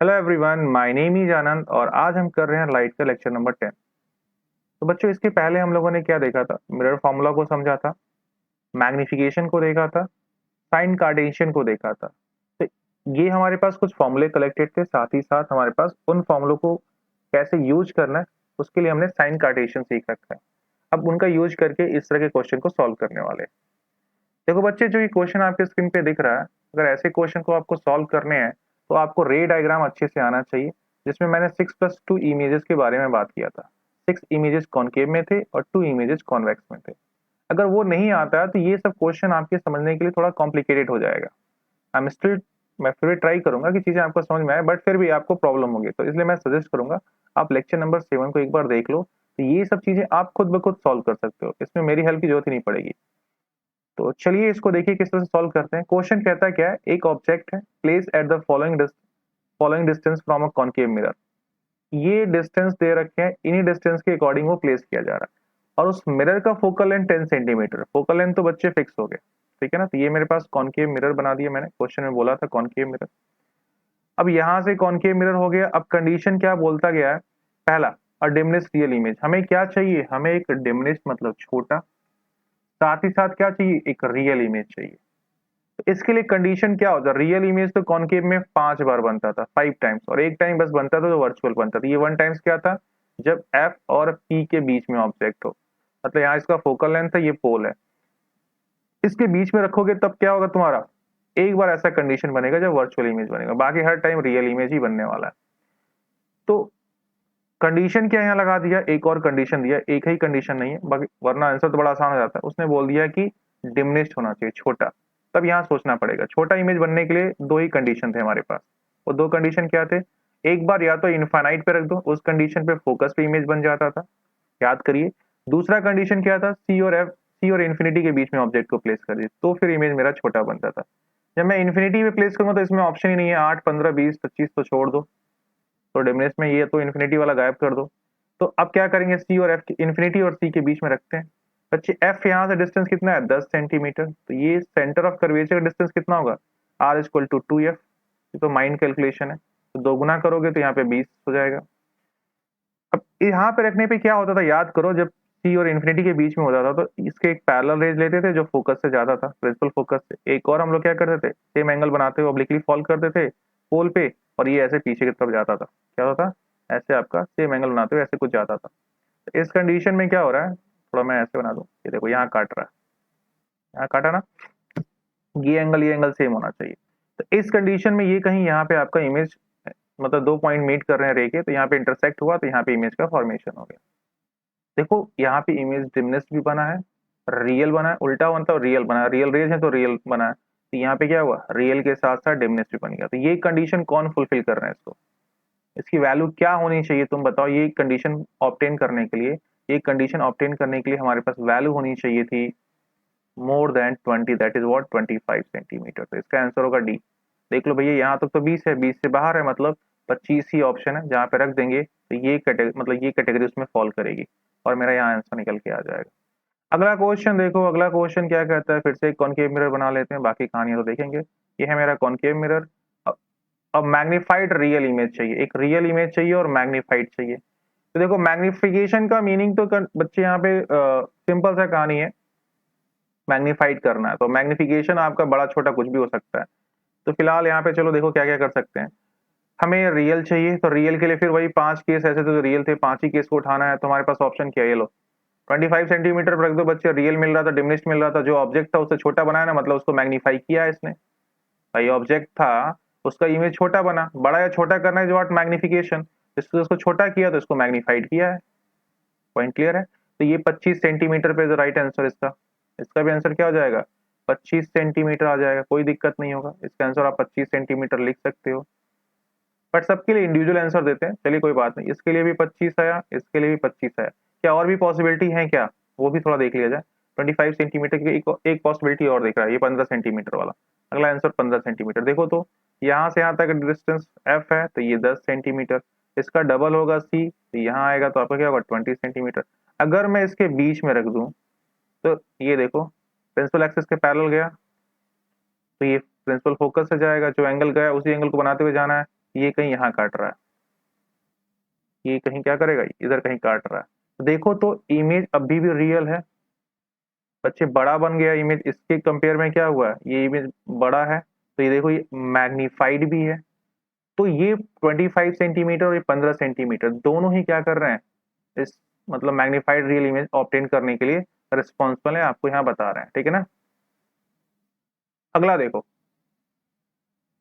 Hello everyone, my name is Anand और आज हम कर रहे हैं लाइट का लेक्चर नंबर 10। तो बच्चों, इसके पहले हम लोगों ने क्या देखा था? मिरर फार्मूला को समझा था, मैग्निफिकेशन को देखा था, साइन कार्टेशियन को देखा था। तो ये हमारे पास कुछ फॉर्मूले कलेक्टेड थे, साथ ही साथ हमारे पास उन फॉर्मूलों को कैसे यूज करना है उसके लिए हमने साइन कार्टेशियन सीख रखा है। अब उनका यूज करके इस तरह के क्वेश्चन को सॉल्व करने वाले हैं। देखो बच्चे, जो ये क्वेश्चन आपके स्क्रीन पे दिख रहा है, अगर ऐसे क्वेश्चन को आपको सॉल्व करने हैं तो आपको रे डायग्राम अच्छे से आना चाहिए, जिसमें मैंने 6+2 इमेजेस के बारे में बात किया था। 6 इमेजेस कॉनकेव में थे और 2 इमेजेस कॉन्वेक्स में थे। अगर वो नहीं आता है तो ये सब क्वेश्चन आपके समझने के लिए थोड़ा कॉम्प्लिकेटेड हो जाएगा। आई एम स्टिल मैं फिर भी ट्राई करूंगा कि चीजें आपको समझ में आए, बट फिर भी आपको प्रॉब्लम होगी, तो इसलिए मैं सजेस्ट करूंगा आप लेक्चर नंबर 7 को एक बार देख लो। तो ये सब चीजें आप खुद ब खुद सॉल्व कर सकते हो, इसमें मेरी हेल्प की जरूरत ही नहीं पड़ेगी। तो चलिए इसको देखिए किस तरह से सॉल्व करते हैं। क्वेश्चन कहता क्या है? एक ऑब्जेक्ट है, place at the following distance from a concave mirror. ये डिस्टेंस दे रखे हैं, इन्हीं डिस्टेंस के अकॉर्डिंग वो प्लेस किया जा रहा है और उस मिरर का focal length 10 centimetre. Focal length तो बच्चे फिक्स हो गए, ठीक है ना? तो ये मेरे पास कॉनकेव मिरर बना दिया मैंने, क्वेश्चन में बोला था कॉनकेव मिरर। अब यहां से कॉनकेव मिरर हो गया। अब कंडीशन क्या बोलता गया है? पहला, अ डिमिनिश्ड रियल इमेज। हमें क्या चाहिए? हमें एक डिमिनिश्ड मतलब छोटा, साथ ही साथ क्या चाहिए? एक रियल इमेज चाहिए। तो इसके लिए कंडीशन क्या होता है? रियल इमेज तो कॉनकेव में 5 बार बनता था, 5 टाइम्स, और एक टाइम बस बनता था जो वर्चुअल बनता था। ये 1 टाइम्स क्या था? जब एफ और पी के बीच में ऑब्जेक्ट हो, मतलब यहाँ इसका फोकल लेंथ है, ये पोल है, इसके बीच में रखोगे तब क्या होगा तुम्हारा? एक बार ऐसा कंडीशन बनेगा जब वर्चुअल इमेज बनेगा, बाकी हर टाइम रियल इमेज ही बनने वाला है। तो कंडीशन क्या यहाँ लगा दिया? एक और कंडीशन दिया, एक ही कंडीशन नहीं है बाकी, वरना आंसर तो बड़ा आसान हो जाता है। उसने बोल दिया कि डिमिनिश्ड होना चाहिए, छोटा। तब यहाँ सोचना पड़ेगा, छोटा इमेज बनने के लिए 2 ही कंडीशन थे हमारे पास। वो 2 कंडीशन क्या थे? एक बार या तो इनफाइनाइट पे रख दो, उस कंडीशन पे फोकस पे इमेज बन जाता था, याद करिए। दूसरा कंडीशन क्या था? सी और इन्फिनिटी के बीच में ऑब्जेक्ट को प्लेस कर दिए, तो फिर इमेज मेरा छोटा बनता था। जब मैं इन्फिनिटी पे प्लेस करूंगा तो इसमें ऑप्शन ही नहीं है, 8, 15, 20, 25 तो छोड़ दो, तो डिमिनिश में ये तो इन्फिनिटी वाला गायब कर दो। तो अब क्या करेंगे? सी और एफ, इन्फिनिटी और सी के बीच में रखते हैं। बच्चे, एफ यहाँ से डिस्टेंस कितना है? 10 सेंटीमीटर। तो ये सेंटर ऑफ कर्वेचर का डिस्टेंस कितना होगा? R equal to 2 F. ये तो माइंड कैलकुलेशन है, तो दो गुना करोगे तो यहाँ पे 20 हो जाएगा। अब यहाँ पे रखने पे क्या होता था? याद करो, जब सी और इन्फिनिटी के बीच में होता था तो इसके एक पैरेलल रेज लेते थे जो फोकस से ज्यादा था, प्रिंसिपल फोकस से। एक और हम लोग क्या करते थे? सेम एंगल बनाते हुए ऑब्लिकली फॉल करते थे पोल पे, और ये ऐसे पीछे की तरफ जाता था। क्या होता? ऐसे आपका सेम एंगल बनाते हुए ऐसे कुछ जाता था। तो इस कंडीशन में क्या हो रहा है? थोड़ा मैं ऐसे बना दूं, ये देखो यहाँ काट रहा है, यहाँ काटा ना? ये एंगल सेम होना चाहिए। तो इस कंडीशन में ये कहीं यहाँ पे आपका इमेज, मतलब 2 पॉइंट मीट कर रहे हैं रे के, तो यहाँ पे इंटरसेक्ट हुआ, तो यहाँ पे इमेज का फॉर्मेशन हो गया। देखो यहाँ पे इमेज डिमिनिश्ड भी बना है, रियल बना है, उल्टा बनता है रियल बना है, रियल रेज है तो रियल बना है। तो यहाँ पे क्या हुआ? रियल के साथ साथ डिमिनिश्ड भी बन गया। तो ये कंडीशन कौन फुलफिल कर रहे हैं इसको? इसकी वैल्यू क्या होनी चाहिए तुम बताओ? ये कंडीशन ऑब्टेन करने के लिए, ये कंडीशन ऑब्टेन करने के लिए हमारे पास वैल्यू होनी चाहिए थी more than 20, that is what 25 centimetre. तो इसका आंसर होगा डी। देख लो भैया, यहाँ तक तो 20 है, 20 से बाहर है, मतलब 25 ही ऑप्शन है। जहाँ पे रख देंगे तो ये कैटेगरी, मतलब ये कैटेगरी उसमें फॉल करेगी और मेरा यहाँ आंसर निकल के आ जाएगा। अगला क्वेश्चन देखो, अगला क्वेश्चन क्या कहता है? फिर से एक कॉनकेव मिरर बना लेते हैं, बाकी कहानियां तो देखेंगे। ये है मेरा कॉनकेव मिरर। अब मैग्नीफाइड रियल इमेज चाहिए, एक रियल इमेज चाहिए और मैग्नीफाइड चाहिए। तो देखो, मैग्निफिकेशन का मीनिंग तो बच्चे यहाँ पे सिंपल सा कहानी है, मैग्नीफाइड करना है। तो मैग्निफिकेशन आपका बड़ा छोटा कुछ भी हो सकता है। तो फिलहाल यहाँ पे चलो देखो क्या क्या कर सकते हैं। हमें रियल चाहिए, तो रियल के लिए फिर वही 5 केस ऐसे तो रियल थे, 5 ही केस को उठाना है। तो हमारे पास ऑप्शन क्या है? ये लो, 25 सेंटीमीटर पर रख दो बच्चे। रियल मिल रहा था, डिमिनिश्ड मिल रहा था, जो ऑब्जेक्ट था उससे छोटा बनाया ना, मतलब उसको मैग्नीफाई किया है इसने। भाई ऑब्जेक्ट था, उसका इमेज छोटा बना, बड़ा या छोटा करना है व्हाट मैग्निफिकेशन। इसको उसको छोटा किया तो इसको मैग्नीफाइड किया है। पॉइंट क्लियर है? तो ये 25 सेंटीमीटर पे राइट आंसर इसका। इसका भी आंसर क्या हो जाएगा? 25 सेंटीमीटर आ जाएगा, कोई दिक्कत नहीं होगा। इसका आंसर आप 25 सेंटीमीटर लिख सकते हो, बट सबके लिए इंडिविजुअल आंसर देते हैं। चलिए कोई बात नहीं, इसके लिए भी 25 आया, इसके लिए भी 25 आया। क्या और भी पॉसिबिलिटी है क्या? वो भी थोड़ा देख लिया जाए। 25 सेंटीमीटर की एक पॉसिबिलिटी और देख रहा है, ये 15 सेंटीमीटर वाला। अगला आंसर 15 सेंटीमीटर। देखो तो यहाँ से यहाँ तक डिस्टेंस एफ है, तो ये 10 सेंटीमीटर। इसका डबल होगा सी, तो यहाँ आएगा तो आपका क्या होगा? 20 सेंटीमीटर। अगर मैं इसके बीच में रख दूं तो ये देखो, प्रिंसिपल एक्सिस के पैरेलल गया, तो ये प्रिंसिपल फोकस से जाएगा, जो एंगल गया उसी एंगल को बनाते हुए जाना है। ये कहीं यहाँ काट रहा है, ये कहीं क्या करेगा, इधर कहीं काट रहा है। देखो तो इमेज अभी भी रियल है बच्चे, बड़ा बन गया इमेज, इसके कंपेयर में क्या हुआ, ये इमेज बड़ा है, तो ये देखो ये मैग्नीफाइड भी है। तो ये 25 सेंटीमीटर और ये 15 सेंटीमीटर दोनों ही क्या कर रहे हैं, इस मतलब मैग्नीफाइड रियल इमेज ऑब्टेन करने के लिए रिस्पॉन्सिबल है, आपको यहाँ बता रहे हैं, ठीक है ना। अगला देखो,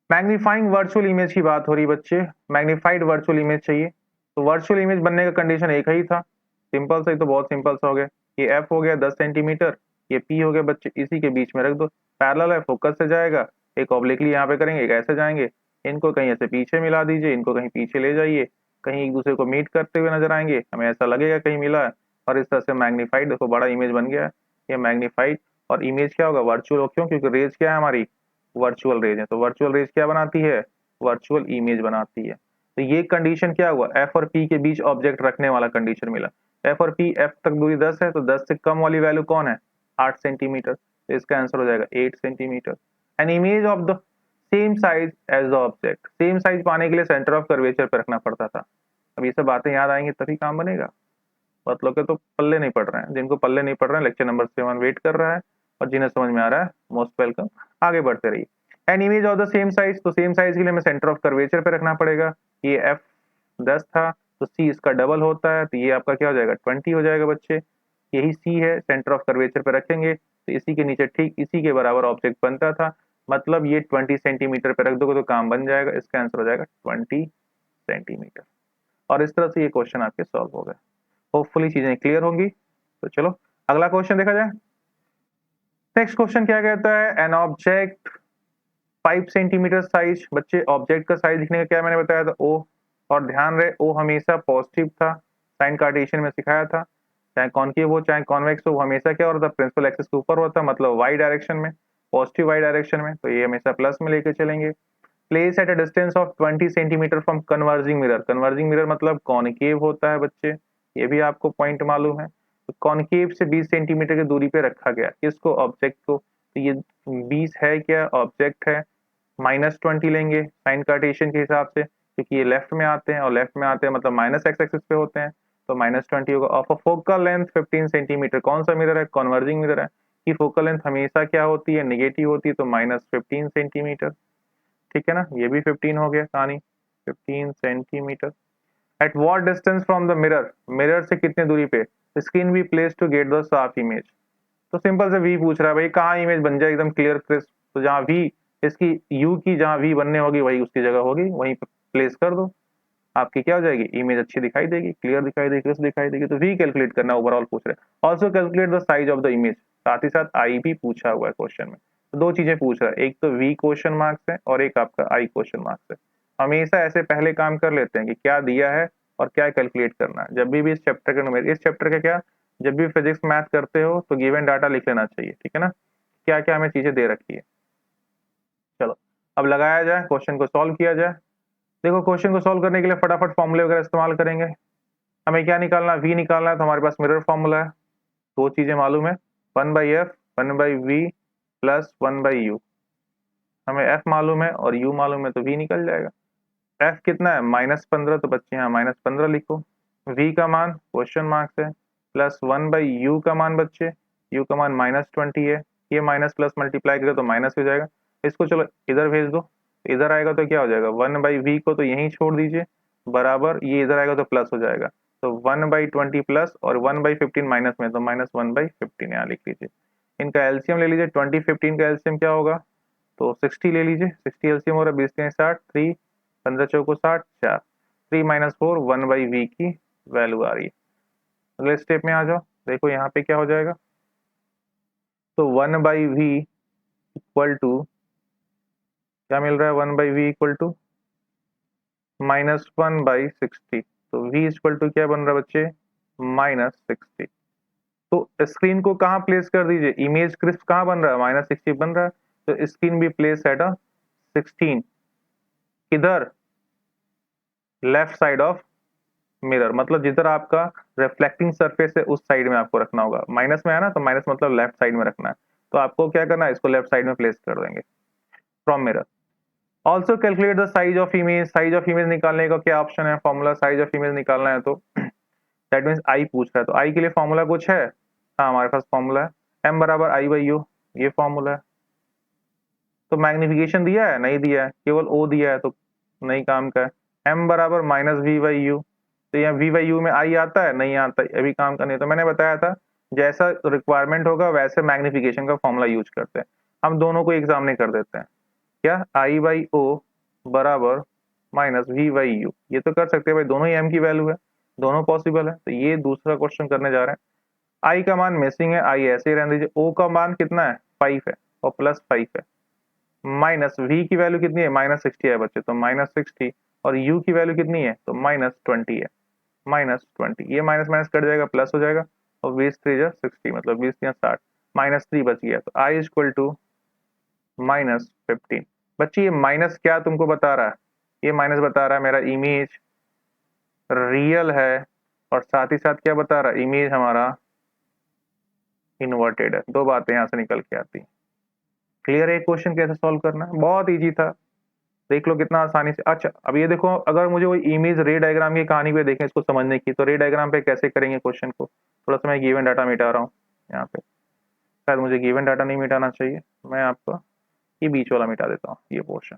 मैग्नीफाइंग वर्चुअल इमेज की बात हो रही बच्चे, मैग्नीफाइड वर्चुअल इमेज चाहिए, तो वर्चुअल इमेज बनने का कंडीशन एक ही था, सिंपल सा ही, तो बहुत सिंपल सा हो गया, ये एफ हो गया 10 सेंटीमीटर, ये पी हो गया बच्चे, इसी के बीच में रख दो, पैरेलल है, फोकस से जाएगा, एक ऑब्लिकली यहाँ पे करेंगे, एक ऐसे जाएंगे, इनको कहीं ऐसे पीछे मिला दीजिए, इनको कहीं पीछे ले जाइए, कहीं एक दूसरे को मीट करते हुए नजर आएंगे, हमें ऐसा लगेगा कहीं मिला है, और इस तरह से मैग्नीफाइड, देखो बड़ा इमेज बन गया है, ये मैग्नीफाइड, और इमेज क्या होगा, वर्चुअल, क्यों, क्योंकि रेज क्या है हमारी, वर्चुअल रेज है, तो वर्चुअल रेज क्या बनाती है, वर्चुअल इमेज बनाती है। तो ये कंडीशन क्या हुआ, एफ और पी के बीच ऑब्जेक्ट रखने वाला कंडीशन मिला, एफ और पी, एफ तक दूरी 10 है, तो 10 से कम वाली वैल्यू कौन है, 8 सेंटीमीटर, तो इसका आंसर हो जाएगा 8 centimetre. An image of the same size as the object, same size पाने के लिए सेंटर ऑफ कर्वेचर पे रखना पड़ता था। अब ये सब बातें याद आएंगी तभी काम बनेगा, बहुत लोग के तो पल्ले नहीं पड़ रहे हैं, जिनको पल्ले नहीं पड़ रहे हैं लेक्चर नंबर 7 वेट कर रहा है, और जिन्हें समझ में आ रहा है मोस्ट वेलकम, आगे बढ़ते रहिए। N image of the same size, तो सेम साइज के लिए हमें सेंटर ऑफ कर्वेचर पे रखना पड़ेगा, ये एफ 10 था, तो सी इसका डबल होता है, तो ये आपका क्या हो जाएगा 20 हो जाएगा बच्चे, यही सी है, सेंटर ऑफ कर्वेचर पे रखेंगे तो इसी के नीचे ठीक इसी के बराबर ऑब्जेक्ट बनता था, मतलब ये 20 सेंटीमीटर पे रख दोगे तो काम बन जाएगा, इसका आंसर हो जाएगा 20 सेंटीमीटर। और इस तरह से ये क्वेश्चन आपके सॉल्व हो गए, होपफुली चीजें क्लियर होंगी। तो चलो अगला क्वेश्चन देखा जाए। नेक्स्ट क्वेश्चन क्या कहता है, एन ऑब्जेक्ट 5 सेंटीमीटर साइज, बच्चे ऑब्जेक्ट का साइज लिखने का क्या मैंने बताया था, ओ, और ध्यान रहे ओ हमेशा पॉजिटिव था, साइन कार्टेशियन में सिखाया था, चाहे कॉनकेव हो चाहे कॉन्वेक्स हो, वो हमेशा क्या होता है, प्रिंसिपल एक्सिस के ऊपर होता है, मतलब वाई डायरेक्शन में, पॉजिटिव वाई डायरेक्शन में, तो ये हमेशा प्लस में लेके चलेंगे। Place at a distance of 20 centimetre from converging mirror, converging mirror मतलब कॉनकेव होता है बच्चे, ये भी आपको पॉइंट मालूम है, तो कॉनकेव से 20 सेंटीमीटर की दूरी पे रखा गया किसको, ऑब्जेक्ट को, तो ये 20 है क्या, ऑब्जेक्ट है, -20 लेंगे साइन कार्टेशियन के हिसाब से, क्योंकि ये लेफ्ट में आते हैं और लेफ्ट में आते हैं मतलब माइनस एक्स एक्सिस पे होते हैं, तो -20 होगा। Of a focal length 15 centimetre, कौन सा मिरर है, कन्वर्जिंग मिरर है, कि फोकल लेंथ हमेशा क्या होती है, नेगेटिव होती है, तो -15 सेंटीमीटर, ठीक है ना, ये भी 15 हो गया कहानी, 15 centimetre. At what distance from the mirror, mirror से कितने दूरी पे, screen be place to get the साफ इमेज, तो सिंपल से वी पूछ रहा है भाई कहाँ इमेज बन जाए एकदम क्लियर क्रिस्प, तो जहाँ वी इसकी यू की जहाँ वी बनने होगी वही उसकी जगह होगी, वहीं प्लेस कर दो, आपकी क्या हो जाएगी, इमेज अच्छी दिखाई देगी, क्लियर दिखाई देगी, क्रिस्प दिखाई देगी, तो वी कैलकुलेट करना ओवरऑल पूछ रहे हैं। Also calculate the size of the image, साथ ही साथ आई भी पूछा हुआ है क्वेश्चन में, तो दो चीजें पूछ रहा है, एक तो वी क्वेश्चन मार्क्स है और एक आपका आई क्वेश्चन मार्क्स है। हमेशा ऐसे पहले काम कर लेते हैं कि क्या दिया है और क्या कैलकुलेट करना है, जब भी इस चैप्टर का इस चैप्टर का क्या, जब भी फिजिक्स मैथ करते हो तो गिवन डाटा लिख लेना चाहिए, ठीक है ना, क्या क्या हमें चीजें दे रखी है। चलो अब लगाया जाए, क्वेश्चन को सॉल्व किया जाए। देखो क्वेश्चन को सॉल्व करने के लिए फटाफट फॉर्मूले वगैरह इस्तेमाल करेंगे, हमें क्या निकालना है, वी निकालना है, तो हमारे पास मिरर फॉर्मूला है, दो चीजें मालूम है, 1/f 1/v प्लस 1/u, हमें f मालूम है और u मालूम है, तो v निकल जाएगा। f कितना है, -15, तो बच्चे यहाँ -15 लिखो, v का मान क्वेश्चन मार्क्स है, प्लस 1/u का मान बच्चे, u का मान -20 है, ये माइनस प्लस मल्टीप्लाई करें तो माइनस हो जाएगा, इसको चलो इधर भेज दो, इधर आएगा तो क्या हो जाएगा, 1/v को तो यहीं छोड़ दीजिए, बराबर ये इधर आएगा तो प्लस हो जाएगा, तो 1/20 प्लस और 1/15 माइनस में, तो -1/15 यहाँ लिख लीजिए। इनका एलसीएम ले लीजिए, 20 15 का एलसीएम क्या होगा, तो 60 ले लीजिए, 60 एलसीएम हो रहा है, 20 3 60, 3 15 चौको 60, 4 3 - 4 1/v की वैल्यू आ रही है। अगले स्टेप में आ जाओ, देखो यहाँ पे क्या हो जाएगा, तो 1/v इक्वल टू क्या मिल रहा है, 1/v इक्वल टू -1/60, तो v इक्वल टू क्या बन रहा है बच्चे, -60। तो स्क्रीन को कहाँ प्लेस कर दीजिए, इमेज क्रिस्प कहाँ बन रहा है, -60 बन रहा है, तो स्क्रीन भी प्लेस एट अ 16, किधर, लेफ्ट साइड ऑफ मिरर, मतलब जिधर आपका रिफ्लेक्टिंग सरफेस है उस साइड में आपको रखना होगा, माइनस में है ना, तो माइनस मतलब लेफ्ट साइड में रखना है, तो आपको क्या करना है, इसको लेफ्ट साइड में प्लेस कर देंगे from mirror. Also calculate the size of image, size of image निकालने का क्या ऑप्शन है, फॉर्मूला साइज ऑफ इमेज निकालना है, तो दैट मीन्स आई पूछ रहा है, तो आई के लिए फॉर्मूला कुछ है, हाँ हमारे पास फॉर्मूला है एम बराबर आई बाई यू, ये फॉर्मूला है। तो मैग्निफिकेशन दिया है, नहीं दिया है, केवल ओ दिया है, तो नहीं काम का है। एम बराबर माइनस वी बाई यू, तो यहाँ वी बाई यू में आई आता है, नहीं आता, अभी काम का नहीं। तो मैंने बताया था जैसा रिक्वायरमेंट होगा वैसे मैग्निफिकेशन का फॉर्मूला यूज करते हैं। हम दोनों को एक सामने कर देते हैं, क्या आई बाई ओ बराबर माइनस वी बाई यू, ये तो कर सकते हैं भाई, दोनों ही एम की वैल्यू है, दोनों पॉसिबल है। तो ये दूसरा क्वेश्चन करने जा रहे हैं। आई का मान मिसिंग है, आई ऐसे ही रहने दीजिए। ओ का मान कितना है, 5 है और प्लस 5 है, माइनस वी की वैल्यू कितनी है, -60 है बच्चे, तो -60, और यू की वैल्यू कितनी है, तो -20 है, -20, ये माइनस माइनस कट जाएगा, प्लस हो जाएगा, और 20×3 = 60, मतलब 20×3 = 60, -3 बच गया, तो आई इक्वल टू -15। बच्चे ये माइनस क्या तुमको बता रहा है, ये माइनस बता रहा है मेरा इमेज रियल है, और साथ ही साथ क्या बता रहा है, इमेज हमारा इन्वर्टेड है। दो बातें यहां से निकल के आती है। क्लियर है? एक क्वेश्चन कैसे सॉल्व करना है, बहुत इजी था, देख लो कितना आसानी से। अच्छा अब ये देखो, अगर मुझे वो इमेज रे डायग्राम की कहानी पे देखें इसको समझने की, तो रे डायग्राम पे कैसे करेंगे क्वेश्चन को, थोड़ा सा मैं गिवन डाटा मिटा रहा हूँ यहाँ पे, शायद मुझे गिवन डाटा नहीं मिटाना चाहिए, मैं आपको ये बीच वाला मिटा देता हूँ, ये पोर्शन,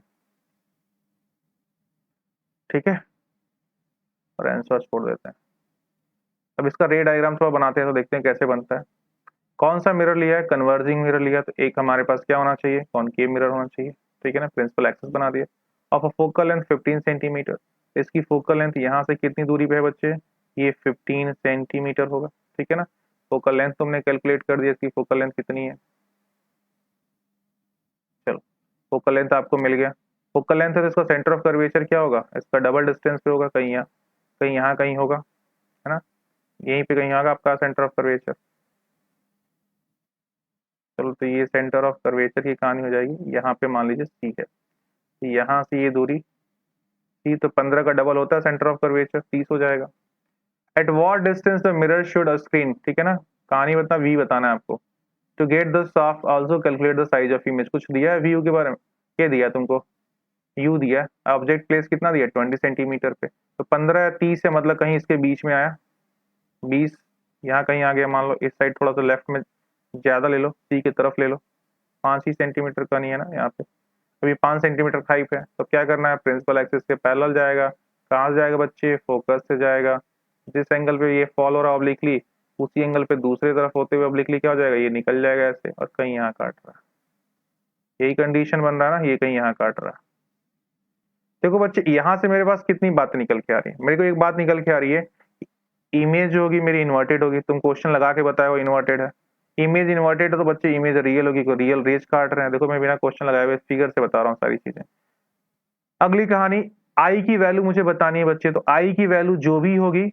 ठीक है, और आंसर छोड़ देते हैं। अब इसका रे डायग्राम थोड़ा बनाते हैं तो देखते हैं कैसे बनता है। कौन सा मिरर लिया है, कन्वर्जिंग मिरर लिया, तो एक हमारे पास क्या होना चाहिए, कॉनकेव मिरर होना चाहिए, ठीक है ना, प्रिंसिपल एक्सिस बना दिया, of a focal length 15 centimetre. इसकी फोकल लेंथ यहाँ से कितनी दूरी पे है बच्चे, ये 15 सेंटीमीटर होगा, ठीक है ना। फोकल लेंथ तुमने कैलकुलेट कर दिया, इसकी फोकल लेंथ कितनी है, चलो फोकल लेंथ आपको मिल गया। फोकल लेंथ है तो इसका सेंटर ऑफ कर्वेचर क्या होगा, इसका डबल डिस्टेंस पे होगा, कहीं यहाँ कहीं होगा, है ना, यहीं पे कहीं होगा आपका सेंटर ऑफ कर्वेचर। चलो तो ये सेंटर ऑफ कर्वेचर की कहानी हो जाएगी, यहाँ पे मान लीजिए सी है, यहाँ से ये दूरी सी, तो 15 का डबल होता है सेंटर ऑफ कर्वेचर, 30 हो जाएगा। At what distance the mirror should screen, ठीक है ना, कहानी बता वी बताना है आपको। टू गेट द शाफ्ट also calculate the size of image, कुछ दिया है व्यू के बारे में, क्या दिया तुमको, यू दिया, ऑब्जेक्ट प्लेस कितना दिया 20 सेंटीमीटर पे, तो 15 या 30 है, मतलब कहीं इसके बीच में आया, 20 यहाँ कहीं आ गया, मान लो इस साइड थोड़ा सा लेफ्ट में ज्यादा ले लो, सी की तरफ ले लो, 5 ही सेंटीमीटर का नहीं है ना यहाँ पे, अभी 5 सेंटीमीटर हाइट है, तो क्या करना है, प्रिंसिपल एक्सिस के पैरेलल जाएगा, कहाँ से जाएगा बच्चे, फोकस से जाएगा, जिस एंगल पे ये फॉल हो रहा है ऑब्लिकली, उसी एंगल पे दूसरी तरफ होते हुए ऑब्लिकली क्या हो जाएगा, ये निकल जाएगा ऐसे, और कहीं यहाँ काट रहा है, यही कंडीशन बन रहा है ना, ये कहीं यहाँ काट रहा है। देखो बच्चे यहाँ से मेरे पास कितनी बातें निकल के आ रही है, मेरे को एक बात निकल के आ रही है, इमेज जो होगी मेरी इन्वर्टेड होगी, तुम क्वेश्चन लगा के बताया वो इन्वर्टेड है, इमेज इन्वर्टेड है तो बच्चे इमेज रियल होगी, रियल रेज काट रहे हैं, देखो मैं बिना क्वेश्चन लगाए हुए फिगर से बता रहा हूँ सारी चीजें। अगली कहानी, आई की वैल्यू मुझे बतानी है बच्चे, तो आई की वैल्यू जो भी होगी,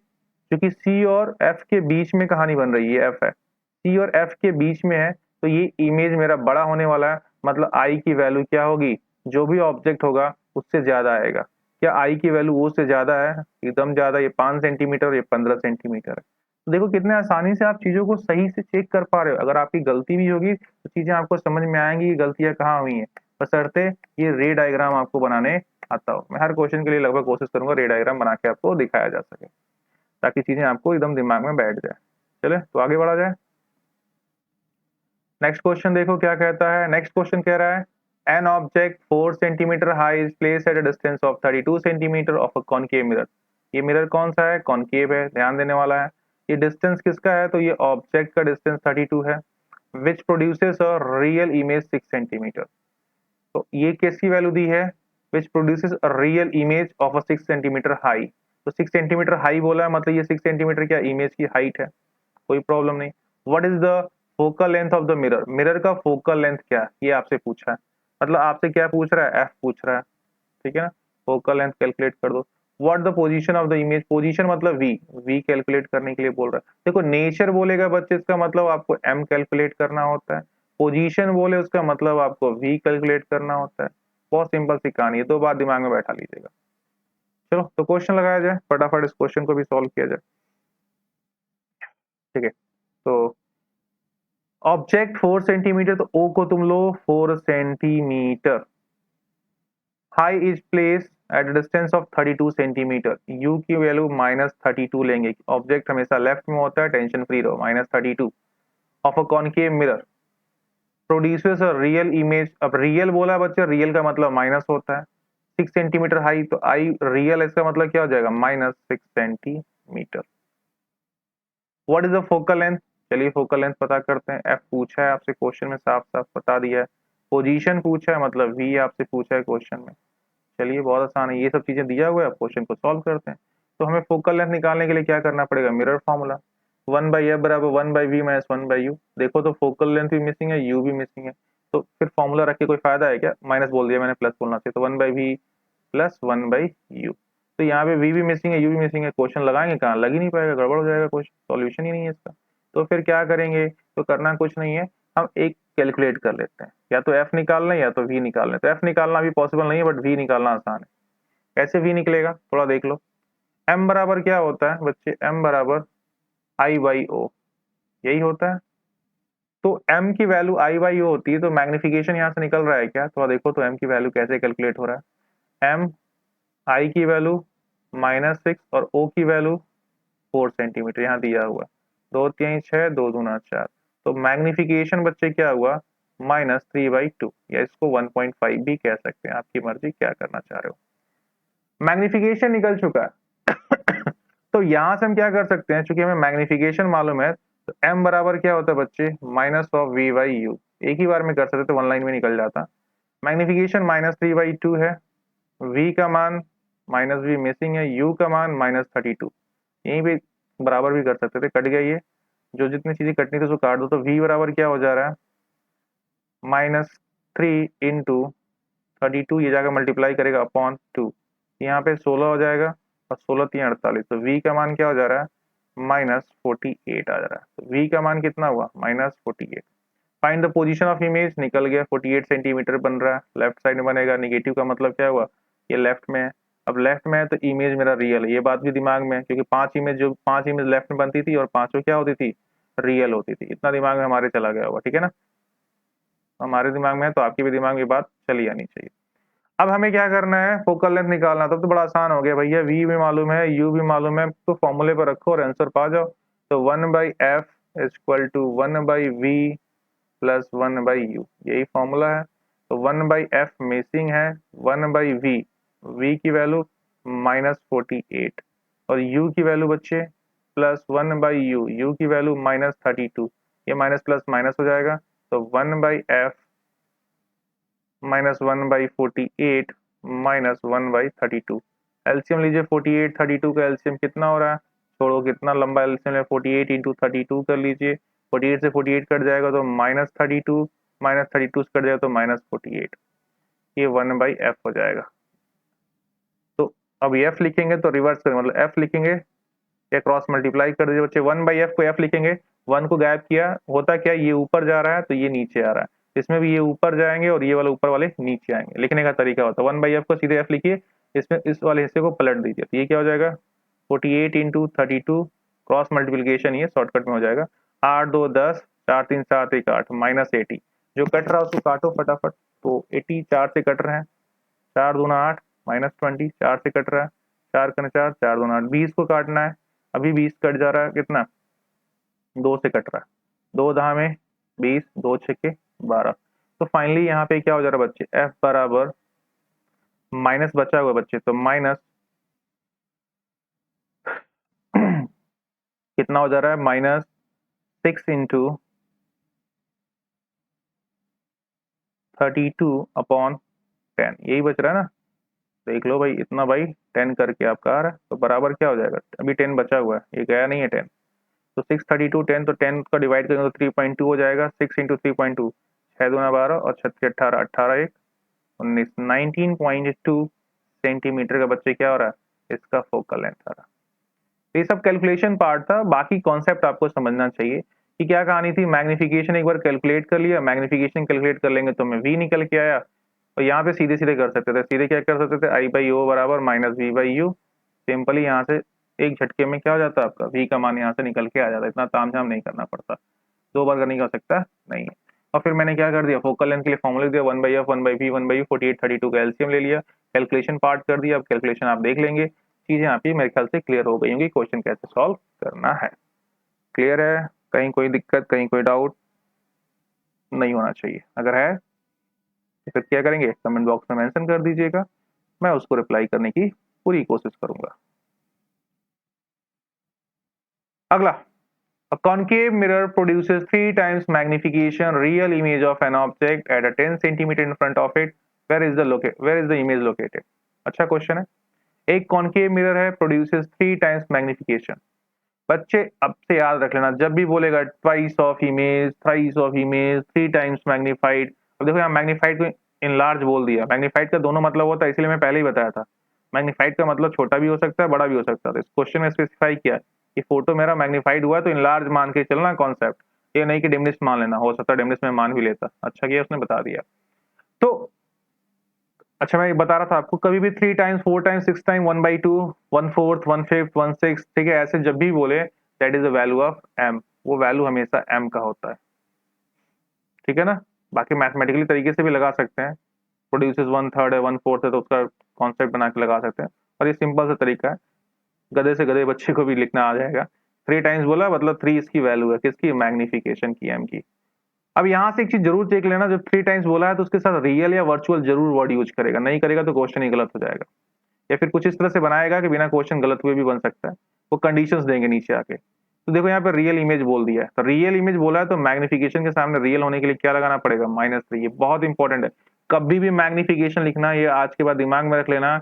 क्योंकि सी और एफ के बीच में कहानी बन रही है, एफ है, सी और एफ के बीच में है, तो ये इमेज मेरा बड़ा होने वाला है, मतलब आई की वैल्यू क्या होगी, जो भी ऑब्जेक्ट होगा उससे ज्यादा आएगा। क्या आई की वैल्यू वो से ज्यादा है, एकदम ज्यादा, ये 5 सेंटीमीटर, ये 15 सेंटीमीटर है। तो देखो कितने आसानी से आप चीजों को सही से चेक कर पा रहे हो, अगर आपकी गलती भी होगी तो चीजें आपको समझ में आएंगी कि गलतियां कहाँ हुई हैं, बशर्ते ये रे डायग्राम आपको बनाने आता हो। मैं हर क्वेश्चन के लिए लगभग कोशिश करूंगा रे डायग्राम बना के आपको दिखाया जा सके, ताकि चीजें आपको एकदम दिमाग में बैठ जाए। चले तो आगे बढ़ा जाए, नेक्स्ट क्वेश्चन देखो क्या कहता है। नेक्स्ट क्वेश्चन कह रहा है, an object 4 centimetre high is place at a distance of 32 centimetre of a concave mirror. ये मिरर कौन सा है, कॉनकेव है, ध्यान देने वाला है। ये डिस्टेंस किसका है, तो ये ऑब्जेक्ट का डिस्टेंस 32 है, which produces a real image 6 centimetre. तो ये किसकी वैल्यू दी है, which produces a real image of a 6 centimetre high, तो 6 सेंटीमीटर हाई बोला है, मतलब ये 6 सेंटीमीटर क्या इमेज की हाइट है, कोई प्रॉब्लम नहीं। What is the focal length of the mirror, mirror का फोकल लेंथ क्या है, ये आपसे पूछा है, मतलब आपसे क्या पूछ रहा है, एफ पूछ रहा है, ठीक है ना, फोकल लेंथ कैलकुलेट कर दो। What the position of the image, position मतलब वी, वी कैलकुलेट करने के लिए बोल रहा है। देखो नेचर बोलेगा बच्चे इसका मतलब आपको एम कैलकुलेट करना होता है, पोजीशन बोले उसका मतलब आपको वी कैलकुलेट करना होता है, बहुत सिंपल सी कहानी है, दो बात दिमाग में बैठा लीजिएगा। चलो तो क्वेश्चन लगाया जाए, फटाफट इस क्वेश्चन को भी सॉल्व किया जाए, ठीक है। तो ऑब्जेक्ट 4 सेंटीमीटर, तो ओ को तुम लो 4 centimetre, high is place at distance of 32 centimetre, you की वैल्यू -32 लेंगे, ऑब्जेक्ट हमेशा लेफ्ट में होता है, टेंशन फ्री रहो, -32 of a concave mirror produces a real image. अब रियल बोला है बच्चे, रियल का मतलब माइनस होता है, 6 सेंटीमीटर हाई, तो आई रियल इसका मतलब क्या हो जाएगा, -6 centimetre. What is the focal length, चलिए फोकल लेंथ पता करते हैं। एफ पूछा है आपसे क्वेश्चन में, साफ साफ बता दिया है। पोजीशन पूछा है, मतलब वी आपसे पूछा है क्वेश्चन में। चलिए बहुत आसान है, ये सब चीजें दिया हुआ है, क्वेश्चन को सॉल्व करते हैं। तो हमें फोकल लेंथ निकालने के लिए क्या करना पड़ेगा, मिरर फॉर्मूला, 1/f बराबर 1/v माइनस 1/u। देखो तो फोकल लेंथ भी मिसिंग है, यू भी मिसिंग है, तो फिर फॉर्मूला रख के कोई फायदा है क्या, माइनस बोल दिया मैंने, प्लस बोलना चाहिए, तो 1/v प्लस 1/u। तो यहाँ पे v भी मिसिंग है, u भी मिसिंग है, क्वेश्चन लगाएंगे कहाँ, लग ही नहीं पाएगा, गड़बड़ हो जाएगा, क्वेश्चन सॉल्यूशन ही नहीं है इसका। तो फिर क्या करेंगे, तो करना कुछ नहीं है, हम एक कैलकुलेट कर लेते हैं, या तो f निकालना है या तो v निकालना है। तो f निकालना भी पॉसिबल नहीं है, बट v निकालना आसान है। कैसे v निकलेगा, थोड़ा देख लो। m बराबर क्या होता है बच्चे, m बराबर I/O, यही होता है। तो m की वैल्यू I/O होती है, तो मैग्निफिकेशन यहाँ से निकल रहा है क्या, थोड़ा देखो तो m की वैल्यू कैसे कैलकुलेट हो रहा है। m I की वैल्यू -6 और O की वैल्यू 4 सेंटीमीटर यहाँ दिया हुआ, 2 3 6 2 दूना 4, तो मैग्निफिकेशन बच्चे क्या हुआ, -3/2, या इसको 1.5 भी कह सकते हैं, आपकी मर्जी क्या करना चाह रहे हो। मैग्निफिकेशन निकल चुका है तो यहां से हम क्या कर सकते हैं, चूंकि हमें मैग्निफिकेशन मालूम है, तो m बराबर क्या होता है बच्चे, -v/u, एक ही बार में कर सकते थे, वन लाइन में निकल जाता। मैग्निफिकेशन -3/2 है, v का मान -v मिसिंग है, u का मान -32, यहीं पे बराबर भी कर सकते थे, कट गया ये, जो जितनी चीजें कटनी थी उसको काट दो, तो v बराबर क्या हो जा रहा है, -3 इंटू 32, ये जाकर मल्टीप्लाई करेगा अपॉन 2, यहाँ पे 16 हो जाएगा, और 16 3 48, तो v का मान क्या हो जा रहा है, -48 आ जा रहा है। तो v का मान कितना हुआ, -48। Find the position of image, निकल गया, 48 सेंटीमीटर बन रहा है, लेफ्ट साइड में बनेगा, निगेटिव का मतलब क्या हुआ, ये लेफ्ट में है। अब लेफ्ट में है तो इमेज मेरा रियल है, ये बात भी दिमाग में है, क्योंकि 5 इमेज लेफ्ट में बनती थी और पांचों क्या होती थी, रियल होती थी, इतना दिमाग में हमारे चला गया होगा, ठीक है ना। हमारे दिमाग में है तो आपके भी दिमाग में बात चली आनी चाहिए। अब हमें क्या करना है, फोकल लेंथ निकालना, तब तो बड़ा आसान हो गया भैया, v भी मालूम है, u भी मालूम है, तो फॉर्मूले पर रखो और आंसर पा जाओ। तो 1/f is equal to 1/v plus 1/u, यही फॉर्मूला है। तो 1/f मिसिंग है, 1/v, v की वैल्यू -48 और u की वैल्यू बच्चे प्लस 1/u, u की वैल्यू -32, ये माइनस प्लस माइनस हो जाएगा, तो 1/f -1/48 -1/32, एलसीएम लीजिए, 48 32 का एलसीएम कितना हो रहा है, छोड़ो कितना लंबा एलसीएम है, 48 इंटू 32 कर लीजिए, 48 से 48 कट जाएगा तो -32, -32 से कट जाएगा तो -48, ये 1/f हो जाएगा। तो अब f लिखेंगे तो रिवर्स करेंगे, मतलब f लिखेंगे या क्रॉस मल्टीप्लाई कर दीजिए बच्चे, 1/f को f लिखेंगे, 1 को गायब किया, होता क्या, ये ऊपर जा रहा है तो ये नीचे आ रहा है, इसमें भी ये ऊपर जाएंगे और ये वाला ऊपर वाले नीचे आएंगे, लिखने का तरीका होता है 1/f को सीधे f लिखिए, इसमें इस वाले हिस्से को पलट दीजिए, तो ये क्या हो जाएगा, 48 इंटू 32, क्रॉस मल्टीप्लीकेशन, ये शॉर्टकट में हो जाएगा, 8 2 10, 4 3 7 1 8, -80, जो कट रहा है उसको काटो फटाफट, तो 80 4 से कट रहे हैं, 4 दूना 8, -20, 4 से कट रहा है, 4 कन 4, 4 दूना 8, 20 को काटना है, अभी 20 कट जा रहा है, कितना, 2 से कट रहा है, 2 दहा में 20, 2 छक्के 12, तो फाइनली यहाँ पे क्या हो जा रहा है बच्चे, f बराबर माइनस बचा हुआ बच्चे, तो माइनस कितना हो जा रहा है, -6 इंटू 32 अपॉन 10, यही बच रहा है ना, देख लो भाई, इतना भाई 10 करके आपका आ रहा है, तो बराबर क्या हो जाएगा, अभी 10 बचा हुआ है, ये गया नहीं है 10, तो 632 10, तो 10 का डिवाइड करेंगे तो 3.2 हो जाएगा, 6 इंटू 3.2, 6 दूना 12 और 6 18, 18 1 19, 19.2 सेंटीमीटर का बच्चे क्या हो रहा है, इसका फोकल लेंथ आ रहा है। ये सब कैलकुलेशन पार्ट था, बाकी कॉन्सेप्ट आपको समझना चाहिए कि क्या कहानी थी। मैग्निफिकेशन एक बार कैलकुलेट कर लिया, मैग्निफिकेशन कैलकुलेट कर लेंगे तो मैं v निकल के आया, और यहाँ पे सीधे सीधे कर सकते थे, सीधे क्या कर सकते थे, I/O बराबर -v/u, सिंपली यहाँ से एक झटके में क्या हो जाता है आपका, v का मान यहाँ से निकल के आ जाता है, इतना तामझाम नहीं करना पड़ता, 2 बार करने की आवश्यकता नहीं है। और फिर मैंने क्या कर दिया, फोकल लेंथ के लिए फॉर्मूला दिया, 1/f 1/v 1/u, 48 32 का एलसीएम ले लिया, कैलकुलेशन पार्ट कर दिया, अब कैलकुलेशन आप देख लेंगे, चीजें यहाँ पे मेरे ख्याल से क्लियर हो गई होंगी, क्वेश्चन कैसे सॉल्व करना है। क्लियर है? कहीं कोई दिक्कत, कहीं कोई डाउट नहीं होना चाहिए। अगर है तो फिर क्या करेंगे, कमेंट बॉक्स में मेंशन कर दीजिएगा, मैं उसको रिप्लाई करने की पूरी कोशिश करूंगा। अगला, a concave mirror produces 3 times magnification real image of an object at a 10 centimeter in front of it. Where is the image located? अच्छा क्वेश्चन है। एक कॉन्केव मिरर है, प्रोड्यूसेस 3 टाइम्स मैग्निफिकेशन। बच्चे अब से याद रख लेना, जब भी बोलेगा twice of image, thrice of image, 3 times magnified. अब देखो यहाँ मैग्नीफाइड को इनलार्ज बोल दिया, मैग्नीफाइड का दोनों मतलब होता है, इसलिए मैं पहले ही बताया था। मैग्नीफाइड का मतलब छोटा भी हो सकता है, बड़ा भी हो सकता है। इस क्वेश्चन में स्पेसिफाई किया कि फोटो मेरा मैग्नीफाइड हुआ है तो इनलार्ज मान के चलना कॉन्सेप्ट, ये नहीं कि डिमनिश मान लेना, हो सकता है डिमनिश में मान भी लेता। अच्छा किया उसने बता दिया। तो अच्छा, मैं बता रहा था आपको, कभी भी 3 टाइम्स, 4 टाइम्स, 6 टाइम, 1/2, 1/4, 1/5, 1/6, ठीक है, ऐसे जब भी बोले that is the value of M, वो वैल्यू हमेशा एम का होता है, ठीक है ना। बाकी मैथमेटिकली तरीके से भी लगा सकते हैं, प्रोड्यूसेस 1/3 है, 1/4 है, तो उसका कॉन्सेप्ट बना के लगा सकते हैं, और ये सिंपल सा तरीका है, गधे से गधे बच्चे को भी लिखना आ जाएगा। 3 टाइम्स बोला मतलब 3 इसकी वैल्यू है, किसकी, मैग्निफिकेशन की, एम की। अब यहाँ से एक चीज जरूर देख लेना, जब 3 टाइम्स बोला है तो उसके साथ रियल या वर्चुअल जरूर वर्ड यूज करेगा, नहीं करेगा तो क्वेश्चन ही गलत हो जाएगा, या फिर कुछ इस तरह से बनाएगा कि बिना क्वेश्चन गलत हुए भी बन सकता है, वो कंडीशंस देंगे नीचे आके। तो देखो यहाँ पे रियल इमेज बोल दिया है, तो रियल इमेज बोला है तो मैग्निफिकेशन के सामने रियल होने के लिए क्या लगाना पड़ेगा, -3। ये बहुत इंपॉर्टेंट है, कभी भी मैग्निफिकेशन लिखना, ये आज के बाद दिमाग में रख लेना,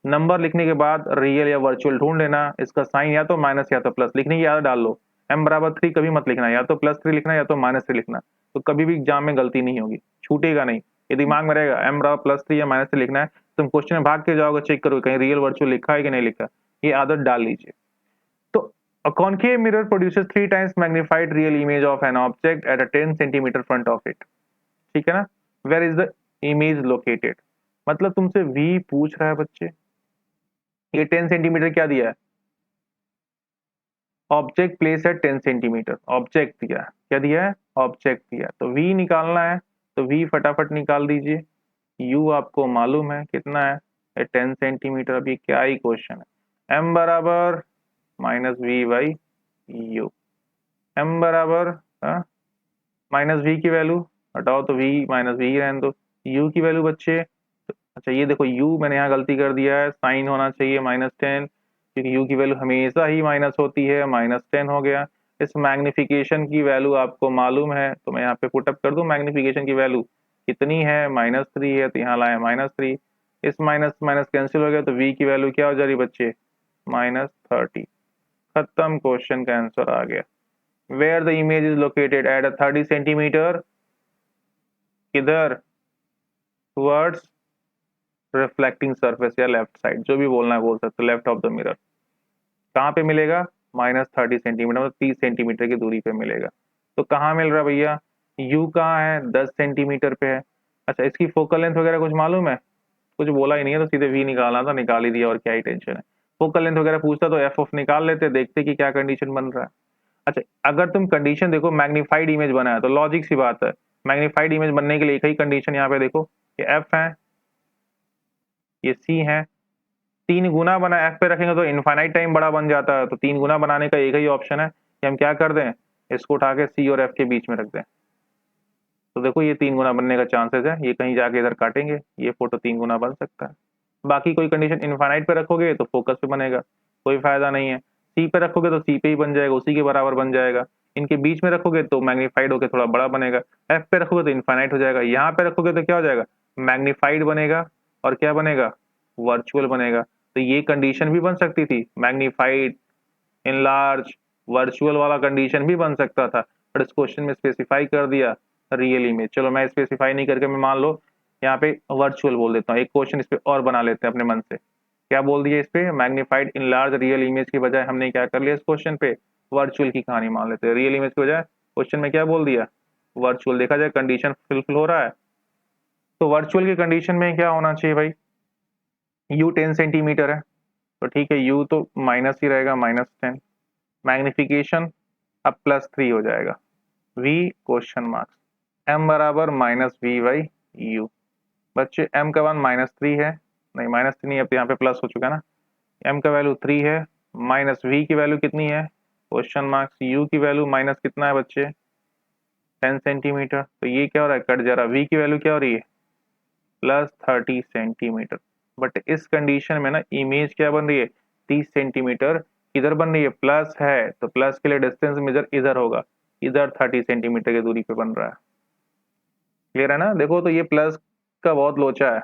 नंबर लिखने के बाद रियल या वर्चुअल ढूंढ लेना, इसका साइन या तो माइनस या तो प्लस, लिखने की आदत डाल लो। m = 3 कभी मत लिखना, या तो +3 लिखना या तो -3 लिखना, तो कभी भी एग्जाम में गलती नहीं होगी, छूटेगा नहीं, ये दिमाग में रहेगा। m +3 या -3 लिखना है, तुम क्वेश्चन में भाग के जाओगे, चेक करो कहीं रियल वर्चुअल लिखा है कि नहीं लिखा, ये आदत डाल लीजिए। तो a concave mirror produces 3 times magnified real image of an object at a 10 centimeter front of it, ठीक है ना। Where is the image located, मतलब तुमसे v पूछ रहा है बच्चे, ये 10 सेंटीमीटर क्या दिया है, ऑब्जेक्ट प्लेस है 10 सेंटीमीटर, ऑब्जेक्ट दिया है, क्या दिया है, ऑब्जेक्ट दिया, तो v निकालना है, तो v फटाफट निकाल दीजिए। u आपको मालूम है कितना है, 10 सेंटीमीटर। अभी क्या ही क्वेश्चन है, m बराबर -v/u, m बराबर -v की वैल्यू हटाओ तो v -v ही रहने दो, u की वैल्यू बच्चे, अच्छा ये देखो u मैंने यहाँ गलती कर दिया है, साइन होना चाहिए -10, क्योंकि u की वैल्यू हमेशा ही माइनस होती है, -10 हो गया। इस मैग्निफिकेशन की वैल्यू आपको मालूम है, तो मैं यहाँ पे पुटअप कर दूं, मैग्निफिकेशन की वैल्यू कितनी है, -3 है, तो यहाँ लाए -3, इस माइनस माइनस कैंसिल हो गया, तो v की वैल्यू क्या हो जा रही बच्चे, -30। खत्म, क्वेश्चन का आंसर आ गया। Where the image is located at 30 centimetre, किधर, टुवर्ड्स रिफ्लेक्टिंग सरफेस या लेफ्ट साइड, जो भी बोलना है बोल सकते हो, लेफ्ट ऑफ द मिरर। कहाँ पे मिलेगा, -30 सेंटीमीटर, मतलब 30 सेंटीमीटर की दूरी पे मिलेगा। तो कहाँ मिल रहा है भैया, यू कहाँ है, 10 सेंटीमीटर पे है। अच्छा इसकी फोकल लेंथ वगैरह कुछ मालूम है, कुछ बोला ही नहीं है, तो सीधे वी निकालना था, निकाल ही दिया, और क्या ही टेंशन है। फोकल लेंथ वगैरह पूछता तो एफ ऑफ निकाल लेते, देखते कि क्या कंडीशन बन रहा है। अच्छा अगर तुम कंडीशन देखो, मैग्नीफाइड इमेज बना है, तो लॉजिक सी बात है, मैग्नीफाइड इमेज बनने के लिए एक ही कंडीशन यहाँ पे देखो, ये एफ है, ये सी है, 3 गुना बना, एफ पे रखेंगे तो इनफाइनाइट टाइम बड़ा बन जाता है, तो 3 गुना बनाने का एक ही ऑप्शन है कि हम क्या कर दें, इसको उठा के सी और एफ के बीच में रख दें। तो देखो ये 3 गुना बनने का चांसेस है, ये कहीं जाके इधर काटेंगे, ये फोटो 3 गुना बन सकता है। बाकी कोई कंडीशन इनफाइनाइट पे रखोगे तो फोकस पे बनेगा, कोई फायदा नहीं है। सी पे रखोगे तो सी पे ही बन जाएगा, उसी के बराबर बन जाएगा। इनके बीच में रखोगे तो मैग्नीफाइड होकर थोड़ा बड़ा बनेगा, एफ पे रखोगे तो इनफाइनाइट हो जाएगा, यहाँ पे रखोगे तो क्या हो जाएगा, मैग्नीफाइड बनेगा, और क्या बनेगा, वर्चुअल बनेगा। तो ये कंडीशन भी बन सकती थी, मैग्नीफाइड, इनलार्ज, वर्चुअल वाला कंडीशन भी बन सकता था, बट इस क्वेश्चन में स्पेसिफाई कर दिया रियल इमेज। चलो मैं स्पेसिफाई नहीं करके, मैं मान लो यहाँ पे वर्चुअल बोल देता हूँ, एक क्वेश्चन इस पे और बना लेते हैं अपने मन से। क्या बोल दिया इस पे, मैग्नीफाइड इनलार्ज रियल इमेज की बजाय हमने क्या कर लिया इस क्वेश्चन पे, वर्चुअल की कहानी मान लेते हैं, रियल इमेज की बजाय क्वेश्चन में क्या बोल दिया, वर्चुअल। देखा जाए कंडीशन फुलफिल हो रहा है, तो वर्चुअल की कंडीशन में क्या होना चाहिए भाई, u 10 सेंटीमीटर है, तो ठीक है u तो माइनस ही रहेगा, -10, मैग्निफिकेशन अब +3 हो जाएगा, v क्वेश्चन मार्क्स, m बराबर -v/u। बच्चे m का मान -3 है, नहीं माइनस नहीं है, अब यहाँ पे प्लस हो चुका है ना। m का वैल्यू 3 है, माइनस v की वैल्यू कितनी है, क्वेश्चन मार्क्स, u की वैल्यू माइनस कितना है बच्चे 10 सेंटीमीटर, तो ये क्या हो रहा है कट जा रहा है, v की वैल्यू क्या हो रही है प्लस 30 सेंटीमीटर। बट इस कंडीशन में ना इमेज क्या बन रही है 30 सेंटीमीटर, इधर बन रही है प्लस है, तो प्लस के लिए डिस्टेंस मेजर इधर होगा, इधर 30 सेंटीमीटर की दूरी पे बन रहा है। क्लियर है ना। देखो तो ये प्लस का बहुत लोचा है,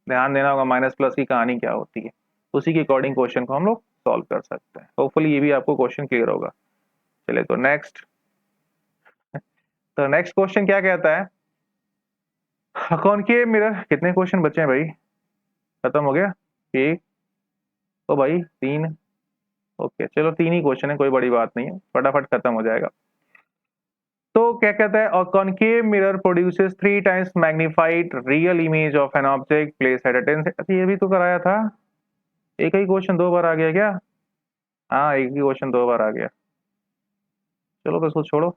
ध्यान देना होगा माइनस प्लस की कहानी क्या होती है, उसी के अकॉर्डिंग क्वेश्चन को हम लोग सॉल्व कर सकते हैं। होपफुली ये भी आपको क्वेश्चन क्लियर होगा। चलिए तो नेक्स्ट, तो नेक्स्ट क्वेश्चन क्या कहता है, कॉनकेव मिरर, कितने क्वेश्चन बचे हैं भाई, खत्म हो गया एक, तो भाई 3, ओके चलो 3 ही क्वेश्चन है, कोई बड़ी बात नहीं है, फटाफट खत्म हो जाएगा। तो क्या कहता है, और concave mirror produces 3 times magnified real image of N object place at अ 10। अच्छा ये भी तो कराया था, एक ही क्वेश्चन 2 बार आ गया क्या, हाँ एक ही क्वेश्चन 2 बार आ गया, चलो तो इसको छोड़ो।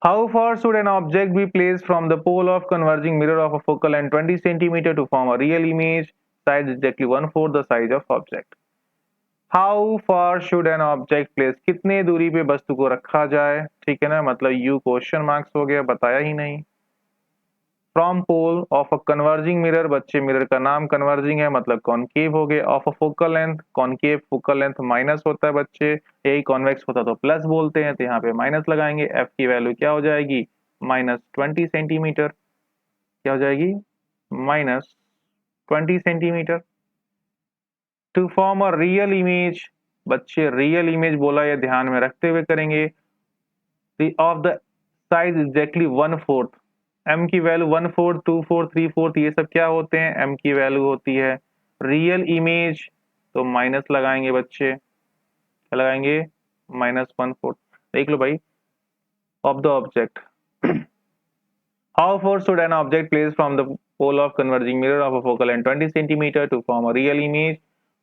How far should an object be placed from the pole of converging mirror of a focal length 20 cm to form a real image size exactly 1/4 the size of object? How far should an object place? कितने दूरी पे वस्तु को रखा जाए, ठीक है ना, मतलब u क्वेश्चन मार्क्स हो गया, बताया ही नहीं। From pole of a converging mirror, बच्चे मिरर का नाम कन्वर्जिंग है मतलब कॉनकेव हो गए, of a focal length, concave focal length minus होता है बच्चे, यही कॉन्वेक्स होता तो प्लस बोलते हैं, तो यहाँ पे माइनस लगाएंगे, एफ की वैल्यू क्या हो जाएगी माइनस 20 सेंटीमीटर, क्या हो जाएगी minus 20 centimetre. To form a real image, बच्चे रियल इमेज बोला, ये ध्यान में रखते हुए करेंगे, of the size exactly 1/4, m की वैल्यू 1/4 2/4 3/4 ये सब क्या होते हैं, m की वैल्यू होती है रियल इमेज, तो माइनस लगाएंगे बच्चे, क्या लगाएंगे माइनस 1/4। देख लो भाई, of the object, how far should an object placed from the pole of converging mirror of a focal length 20 cm to form a real image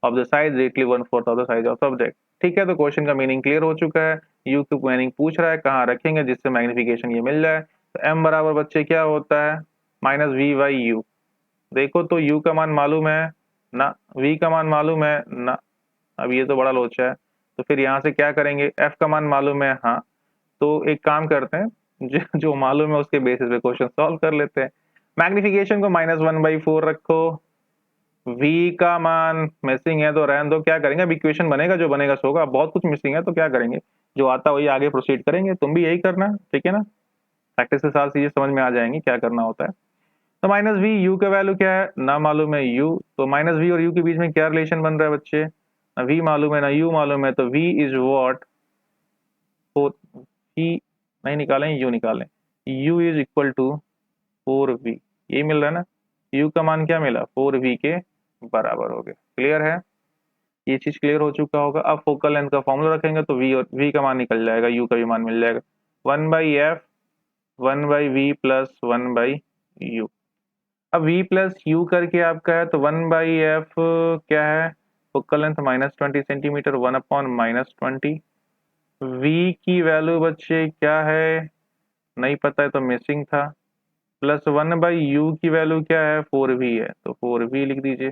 of the size exactly 1/4 of the size of subject। ठीक है, तो question का meaning clear हो चुका है, u की meaning पूछ रहा है कहाँ रखेंगे जिससे मैग्निफिकेशन ये मिल जाए, तो m बराबर बच्चे क्या होता है माइनस v बाई यू। देखो तो u का मान मालूम है ना, v का मान मालूम है ना, अब ये तो बड़ा लोचा है, तो फिर यहाँ से क्या करेंगे, f का मान मालूम है हाँ, तो एक काम करते हैं जो मालूम है उसके बेसिस पे क्वेश्चन सॉल्व कर लेते हैं। मैग्निफिकेशन को -1/4 रखो, v का मान मिसिंग है तो रहने दो, क्या करेंगे अब इक्वेशन बनेगा जो बनेगा सो होगा, बहुत कुछ मिसिंग है तो क्या करेंगे, जो आता वही आगे प्रोसीड करेंगे, तुम भी यही करना, ठीक है ना, प्रैक्टिस के साथ चीजें समझ में आ जाएंगी क्या करना होता है। तो माइनस वी, यू का वैल्यू क्या है ना मालूम है u, तो माइनस वी और u के बीच में क्या रिलेशन बन रहा है बच्चे, ना v मालूम है ना u मालूम है, तो v इज वॉट, v नहीं निकालें u निकालें, u is equal to 4v, ये मिल रहा है ना, u का मान क्या मिला 4v के बराबर हो गया। क्लियर है, ये चीज क्लियर हो चुका होगा। अब फोकल लेंथ का फॉर्मूला रखेंगे तो v और v का मान निकल जाएगा, u का भी मान मिल जाएगा, 1/f 1/v प्लस 1/u। अब v प्लस u करके आपका है तो 1/f क्या है, फोकल लेंथ -20 सेंटीमीटर, 1/-20, v की वैल्यू बच्चे क्या है नहीं पता है तो मिसिंग था, प्लस 1/u की वैल्यू क्या है 4v है, तो 4v लिख दीजिए,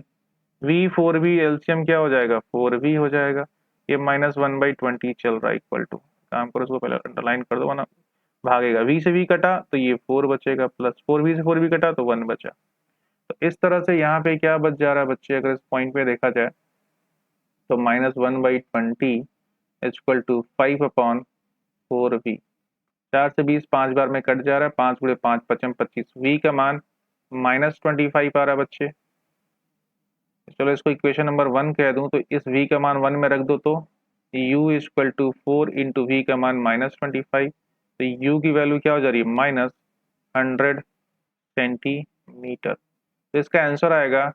v 4v एलसीएम क्या हो जाएगा 4v हो जाएगा, ये -1/20 चल रहा है इक्वल टू, काम करो इसको पहले अंडरलाइन कर दो वरना भागेगा, v से v कटा तो ये 4 बचेगा, प्लस 4v से 4v कटा तो 1 बचा। तो इस तरह से यहाँ पे क्या बच जा रहा है बच्चे, अगर इस पॉइंट पे देखा जाए तो -1/20 इक्वल टू 5/4v, 4 से 20 5 बार में कट जा रहा है, 5 गुणे 5 पचम 25, v का मान -25 आ रहा है बच्चे। चलो इसको इक्वेशन नंबर 1 कह दूं तो इस v का मान 1 में रख दो तो u equal to 4 into v का मान -25, तो u की वैल्यू क्या हो जा रही है -100 सेंटीमीटर, तो इसका आंसर आएगा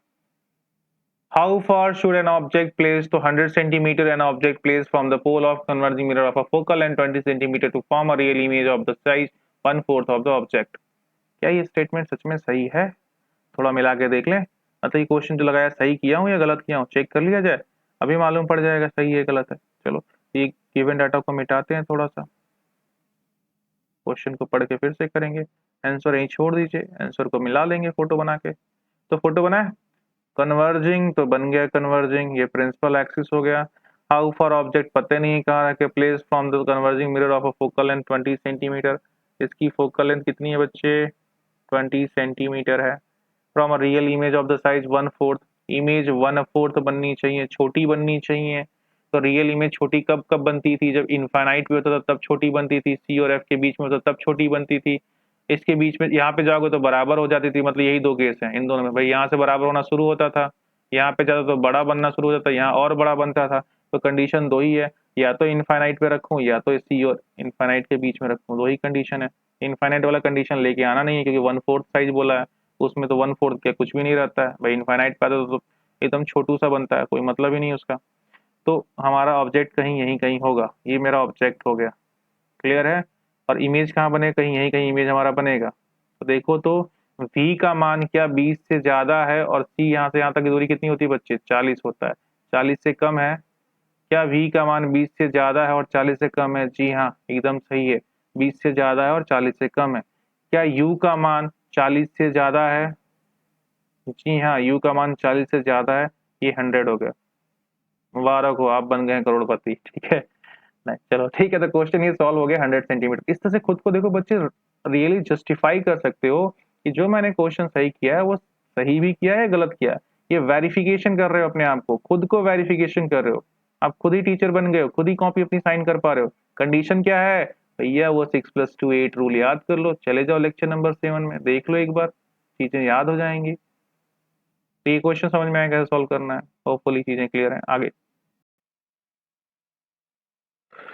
how far should an object place, तो 100 centimetre an object place from the pole of converging mirror of a focal and 20 centimetre to form a real image of the size 1/4 of the object. क्या ये statement सच में सही है, थोड़ा मिला के देख लें, मतलब ये क्वेश्चन जो लगाया सही किया हूँ या गलत किया हूँ चेक कर लिया जाए, अभी मालूम पड़ जाएगा सही है गलत है। चलो ये गिवन डाटा को मिटाते हैं, थोड़ा सा क्वेश्चन को पढ़ के फिर से करेंगे, आंसर यहीं छोड़ दीजिए, आंसर को मिला लेंगे फोटो बना के। तो फोटो बना है। कन्वर्जिंग तो बन गया कन्वर्जिंग, ये प्रिंसिपल एक्सिस हो गया। हाउ फॉर ऑब्जेक्ट पता नहीं कहाँ रखे, place from the converging mirror of a focal length 20 centimetre. इसकी फोकल लेंथ कितनी है बच्चे, 20 सेंटीमीटर है। From a real image of the size 1/4, image 1/4 बननी चाहिए, छोटी बननी चाहिए। तो रियल इमेज छोटी कब कब बनती थी, जब इनफाइनाइट भी होता था तब छोटी बनती थी, सी और एफ के बीच में होता तब छोटी बनती थी। इसके बीच में यहाँ पे जाओगे तो बराबर हो जाती थी, मतलब यही दो केस हैं इन दोनों में। भाई यहाँ से बराबर होना शुरू होता था, यहाँ पे जाता तो बड़ा बनना शुरू हो जाता, यहाँ और बड़ा बनता था। तो कंडीशन दो ही है, या तो इनफाइनाइट पे रखूं या तो सी और इनफाइनाइट के बीच में रखूं, दो ही कंडीशन है। इनफाइनाइट वाला कंडीशन लेके आना नहीं है, क्योंकि 1/4 साइज बोला है, उसमें तो 1/4 क्या कुछ भी नहीं रहता है भाई। इनफाइनाइट पे आता तो एकदम छोटू सा बनता है, कोई मतलब ही नहीं उसका। तो हमारा ऑब्जेक्ट कहीं यहीं कहीं होगा, ये मेरा ऑब्जेक्ट हो गया, क्लियर है। और इमेज कहाँ बने, कहीं यहीं कहीं इमेज हमारा बनेगा। तो देखो तो v का मान क्या 20 से ज्यादा है, और c यहाँ से यहाँ तक की दूरी कितनी होती है बच्चे, 40 होता है। 40 से कम है, क्या v का मान 20 से ज्यादा है और 40 से कम है, जी हाँ एकदम सही है, 20 से ज्यादा है और 40 से कम है। क्या u का मान 40 से ज्यादा है, जी हाँ u का मान 40 से ज्यादा है, ये 100 हो गया। मुबारक हो, आप बन गए करोड़पति, ठीक है। नहीं चलो ठीक है, तो क्वेश्चन ये सॉल्व हो गया 100 सेंटीमीटर। इस तरह से खुद को देखो बच्चे, रियली जस्टिफाई कर सकते हो कि जो मैंने क्वेश्चन सही किया है वो सही भी किया है गलत किया है। ये वेरिफिकेशन कर रहे हो अपने आप को, खुद को वेरिफिकेशन कर रहे हो। आप खुद ही टीचर बन गए हो, खुद ही कॉपी अपनी साइन कर पा रहे हो। कंडीशन क्या है भैया, वो 6+2 8 रूल याद कर लो, चले जाओ लेक्चर नंबर 7 में देख लो एक बार, चीजें याद हो जाएंगी। तो ये क्वेश्चन समझ में आया कैसे सॉल्व करना है, होपफुली चीजें क्लियर है। आगे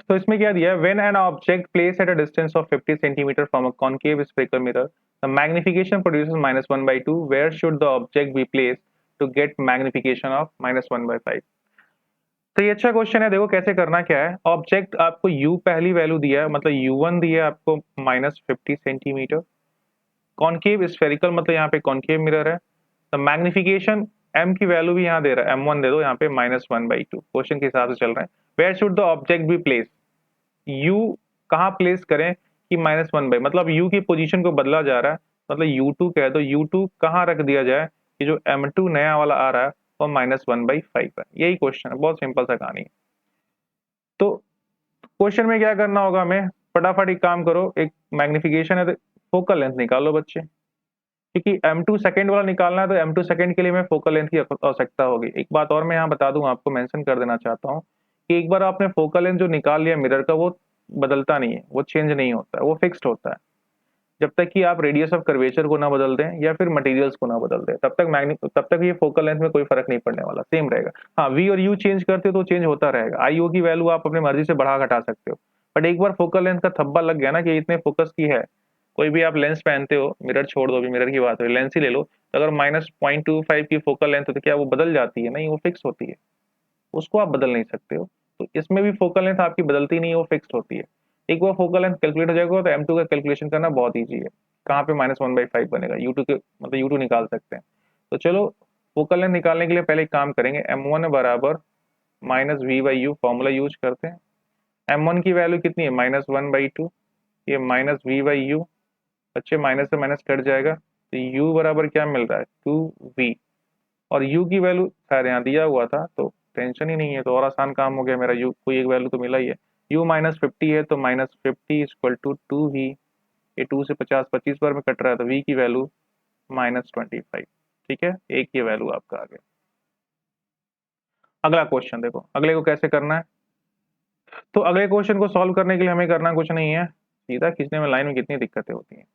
तो इसमें क्या दिया है, when an object place at a distance of 50 centimetre from a concave spherical mirror, the magnification produces -1/2, where should the object be placed to get magnification of -1/5। तो ये अच्छा क्वेश्चन है, देखो कैसे करना क्या है। ऑब्जेक्ट आपको u पहली वैल्यू दिया है, मतलब u1 दिया है आपको -50 सेंटीमीटर। कॉन्केव स्फेरिकल मतलब यहाँ पे कॉन्केव मिरर है। तो मैग्निफिकेशन m की वैल्यू भी यहाँ दे रहा है, m1 दे दो, यहाँ पे -1/2 क्वेश्चन के हिसाब से चल रहा है। Where should the object be place, u कहाँ प्लेस करें कि -1/, मतलब u की पोजीशन को बदला जा रहा है, मतलब u2 कह दो, u2 कहाँ रख दिया जाए कि जो m2 नया वाला आ रहा है वो -1/5 है। यही क्वेश्चन है, बहुत सिंपल सा कहानी है। तो क्वेश्चन में क्या करना होगा हमें, फटाफट एक काम करो, एक मैग्निफिकेशन है तो फोकल लेंथ निकालो बच्चे, क्योंकि m2 सेकंड वाला निकालना है तो m2 सेकंड के लिए मैं फोकल लेंथ की आवश्यकता होगी। एक बात और मैं यहाँ बता दूं, आपको मेंशन कर देना चाहता हूँ कि एक बार आपने फोकल लेंथ जो निकाल लिया मिरर का, वो बदलता नहीं है, वो चेंज नहीं होता है, वो फिक्स्ड होता है। जब तक कि आप रेडियस ऑफ कर्वेचर को ना बदल दें या फिर मटेरियल्स को ना बदल दें, तब तक ये फोकल लेंथ में कोई फर्क नहीं पड़ने वाला, सेम रहेगा। हाँ v और u चेंज करते हो तो चेंज होता रहेगा, i o की वैल्यू आप अपनी मर्जी से बढ़ा घटा सकते हो। बट एक बार फोकल लेंथ का थब्बा लग गया ना कि इतने फोकस की है, कोई भी आप लेंस पहनते हो, मिरर छोड़ दो, अभी मिरर की बात हो, लेंस ही ले लो, तो अगर -0.25 की फोकल लेंथ हो तो क्या वो बदल जाती है, नहीं वो फिक्स होती है, उसको आप बदल नहीं सकते हो। तो इसमें भी फोकल लेंथ आपकी बदलती नहीं है, वो फिक्स्ड होती है। एक बार फोकल लेंथ कैलकुलेट हो जाएगा तो m2 का कैलकुलेशन करना बहुत ईजी है। कहाँ पे -1/5 बनेगा, u2 के मतलब u2 निकाल सकते हैं। तो चलो फोकल लेंथ निकालने के लिए पहले एक काम करेंगे, m1 बराबर -v/u फॉर्मूला यूज करते हैं। m1 की वैल्यू कितनी है, -1/2, ये -v/u, बच्चे माइनस से माइनस कट जाएगा, तो u बराबर क्या मिल रहा है, 2v। और u की वैल्यू खैर यहाँ दिया हुआ था तो टेंशन ही नहीं है, तो और आसान काम हो गया मेरा, u कोई एक वैल्यू तो मिला ही है। u -50 है तो -50 इक्वल टू 2v, ये 2 से 50 25 बार में कट रहा है, तो v की वैल्यू -25। ठीक है, एक ये वैल्यू आपका आ गया। अगला क्वेश्चन देखो, अगले को कैसे करना है। तो अगले क्वेश्चन को सॉल्व करने के लिए हमें करना कुछ नहीं है, सीधा खींचने में लाइन में कितनी दिक्कतें होती हैं।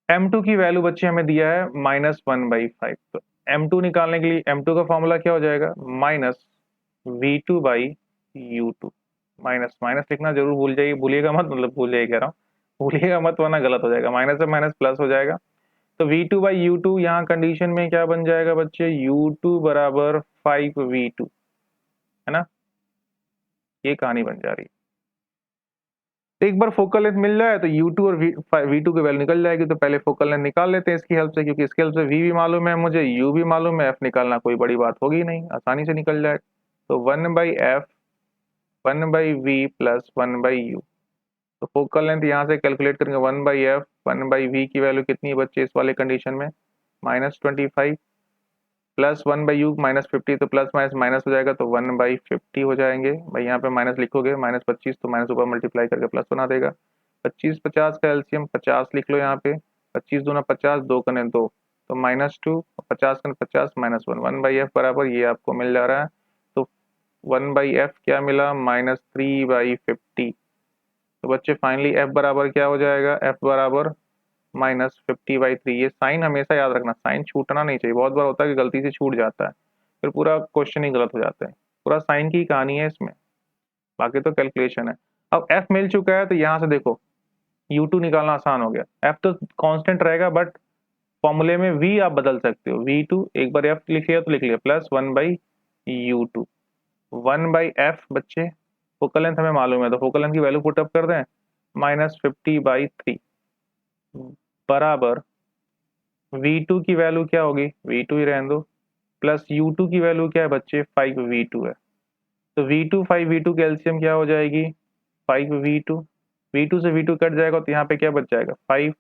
m2 की वैल्यू बच्चे हमें दिया है -1/5, तो m2 निकालने के लिए m2 का फॉर्मूला क्या हो जाएगा, -v2/u2। माइनस माइनस लिखना जरूर भूल जाइए, भूलिएगा मत, मतलब भूल जाइए कह रहा हूँ, भूलिएगा मत वरना गलत हो जाएगा, माइनस से माइनस प्लस हो जाएगा। तो v2/u2 यहाँ कंडीशन में क्या बन जाएगा बच्चे, u2 बराबर 5v2, है ना, ये कहानी बन जा रही है। एक बार फोकल लेंथ मिल जाए तो u2 और v2 की वैल्यू निकल जाएगी, तो पहले फोकल लेंथ निकाल लेते हैं इसकी हेल्प से, क्योंकि इसकी हेल्प से v भी मालूम है मुझे, u भी मालूम है, f निकालना कोई बड़ी बात होगी नहीं, आसानी से निकल जाएगा। तो 1/f 1/v प्लस 1/u, तो फोकल लेंथ यहाँ से कैलकुलेट करेंगे 1/f 1/v की वैल्यू कितनी है बच्चे इस वाले कंडीशन में, -25 प्लस 1/u -50, तो प्लस माइनस माइनस हो जाएगा, तो 1/50 हो जाएंगे भाई। यहाँ पे माइनस लिखोगे, -25 तो माइनस ऊपर मल्टीप्लाई करके प्लस बना देगा। 25 50 का एलसीएम 50 लिख लो यहाँ पे, 25 दूना 50, 2 कने 2, तो -2, 50 कने 50 -1, 1/f बराबर ये आपको मिल जा रहा है। तो 1/f क्या मिला, -3/50। तो बच्चे फाइनली f बराबर क्या हो जाएगा, f बराबर -50/3। ये साइन हमेशा याद रखना, साइन छूटना नहीं चाहिए। बहुत बार होता है कि गलती से छूट जाता है, फिर पूरा क्वेश्चन ही गलत हो जाता है। पूरा साइन की कहानी है इसमें, बाकी तो कैलकुलेशन है। अब f मिल चुका है, तो यहाँ से देखो u2 निकालना आसान हो गया। f तो कांस्टेंट रहेगा, बट फॉर्मूले में v आप बदल सकते हो। v2 एक बार f लिख लिया तो लिख लिया, प्लस 1/u2, 1/f बच्चे फोकल लेंथ हमें मालूम है, तो फोकल लेंथ की वैल्यू पुटअप कर दें, -50/3 बराबर V2 की वैल्यू क्या होगी, V2 ही रहने दो, प्लस U2 की वैल्यू क्या है बच्चे, 5V2 है। तो V2 5V2 की एलसीएम क्या हो जाएगी, 5V2। V2 से V2 कट जाएगा, तो यहाँ पे क्या बच जाएगा, 5,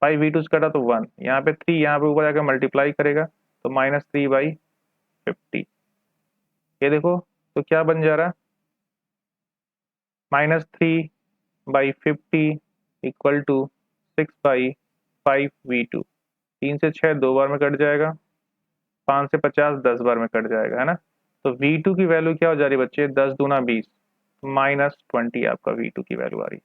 5V2 से कटा तो 1, यहाँ पे 3, यहाँ पे ऊपर जाकर मल्टीप्लाई करेगा, तो -3/50। ये देखो तो क्या बन जा रहा है, -3/50 इक्वल टू 6/5V2। 3 से 6 2 बार में कट जाएगा, 5 से 50 10 बार में कट जाएगा, है ना। तो V2 की वैल्यू क्या हो जा रही है बच्चे, 10 दूना 20, -20 आपका V2 की वैल्यू आ रही।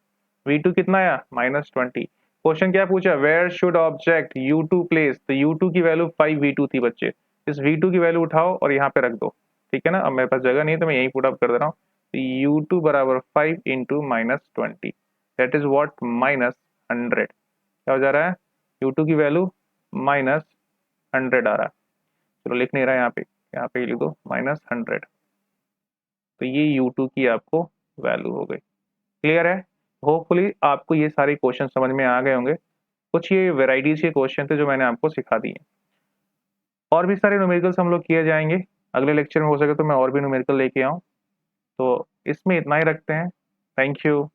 V2 कितना आया, -20। क्वेश्चन क्या पूछा, where should object U2 place, तो U2 की वैल्यू 5V2 थी बच्चे। इस V2 की वैल्यू उठाओ और यहाँ पे रख दो, ठीक है ना। अब मेरे पास जगह नहीं है, तो मैं यही पुट अप कर दे रहा हूँ। तो U2 बराबर 5 इंटू -20, दैट इज वॉट, -100। क्या हो जा रहा है, U2 की वैल्यू -100 आ रहा है। चलो लिख नहीं रहा है यहाँ पे लिख दो -100। तो ये U2 की आपको वैल्यू हो गई। क्लियर है। होपफुली आपको ये सारे क्वेश्चन समझ में आ गए होंगे। कुछ ये वेराइटीज के क्वेश्चन थे जो मैंने आपको सिखा दिए। और भी सारे न्यूमेरिकल्स हम लोग किए जाएंगे अगले लेक्चर में, हो सके तो मैं और भी न्यूमेरिकल लेके आऊँ। तो इसमें इतना ही रखते हैं। Thank you.